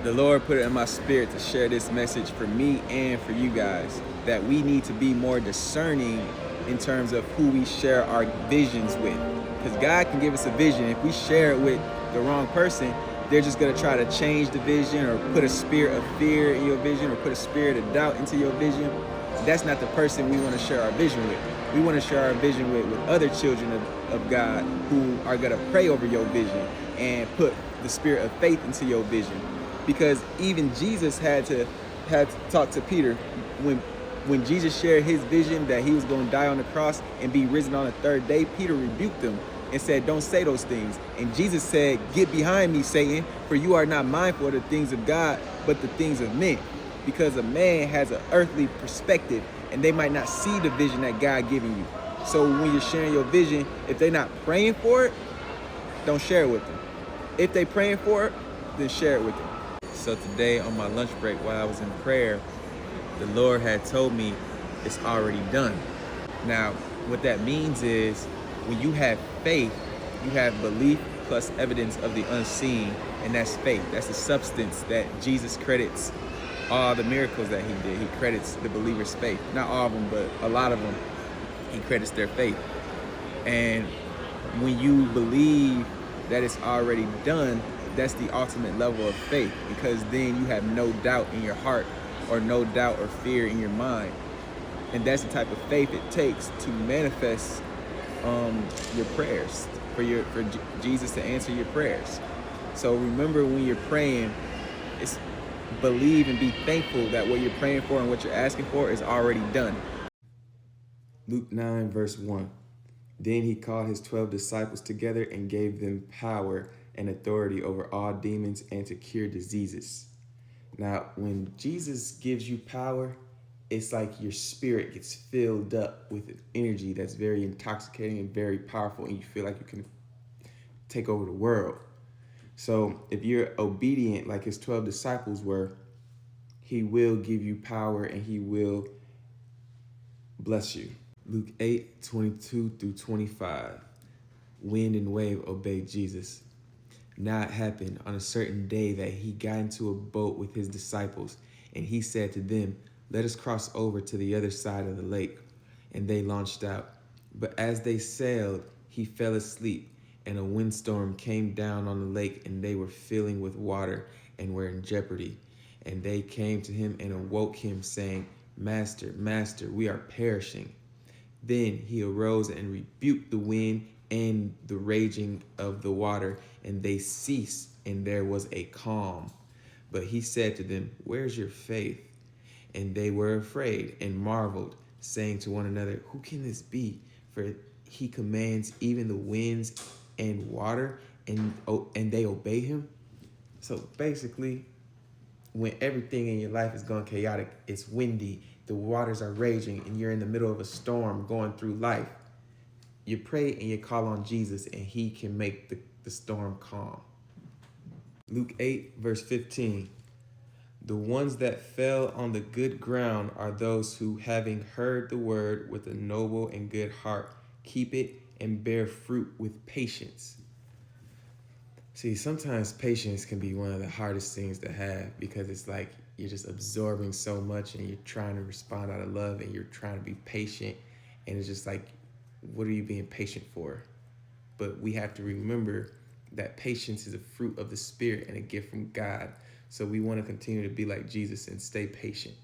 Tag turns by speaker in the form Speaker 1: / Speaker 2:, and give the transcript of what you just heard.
Speaker 1: The Lord put it in my spirit to share this message for me and for you guys, that we need to be more discerning in terms of who we share our visions with. Because God can give us a vision. If we share it with the wrong person, they're just going to try to change the vision or put a spirit of fear in your vision or put a spirit of doubt into your vision. That's not the person we want to share our vision with. We want to share our vision with other children of God who are going to pray over your vision and put the spirit of faith into your vision. Because even Jesus had to talk to Peter when Jesus shared his vision that he was going to die on the cross and be risen on the third day. Peter rebuked him and said, "Don't say those things." And Jesus said, "Get behind me, Satan, for you are not mindful of the things of God, but the things of men." Because a man has an earthly perspective and they might not see the vision that God giving you. So when you're sharing your vision, if they're not praying for it, don't share it with them. If they praying for it, then share it with them. So today on my lunch break while I was in prayer, the Lord had told me it's already done. Now, what that means is when you have faith, you have belief plus evidence of the unseen, and that's faith. That's the substance that Jesus credits all the miracles that he did. He credits the believer's faith. Not all of them, but a lot of them, he credits their faith. And when you believe that it's already done, that's the ultimate level of faith, because then you have no doubt in your heart or no doubt or fear in your mind. And that's the type of faith it takes to manifest your prayers, for Jesus to answer your prayers. So remember, when you're praying, it's believe and be thankful that what you're praying for and what you're asking for is already done. Luke 9, verse 1. Then he called his 12 disciples together and gave them power and authority over all demons and to cure diseases. Now, when Jesus gives you power, it's like your spirit gets filled up with an energy that's very intoxicating and very powerful, and you feel like you can take over the world. So if you're obedient like his 12 disciples were, he will give you power and he will bless you. Luke 8:22 through 25. Wind and wave obeyed Jesus. Now it happened on a certain day that he got into a boat with his disciples, and he said to them, "Let us cross over to the other side of the lake." And they launched out. But as they sailed, he fell asleep, and a windstorm came down on the lake, and they were filling with water and were in jeopardy. And they came to him and awoke him, saying, "Master, Master, we are perishing." Then he arose and rebuked the wind and the raging of the water, and they ceased, and there was a calm. But he said to them, "Where's your faith?" And they were afraid and marveled, saying to one another, "Who can this be? For he commands even the winds and water, and they obey him." So basically, when everything in your life is going chaotic, it's windy, the waters are raging, and you're in the middle of a storm going through life, you pray and you call on Jesus, and he can make the storm calm. Luke 8, verse 15. The ones that fell on the good ground are those who, having heard the word with a noble and good heart, keep it and bear fruit with patience. See, sometimes patience can be one of the hardest things to have, because it's like you're just absorbing so much and you're trying to respond out of love and you're trying to be patient. And it's just like, what are you being patient for? But we have to remember that patience is a fruit of the Spirit and a gift from God. So we want to continue to be like Jesus and stay patient.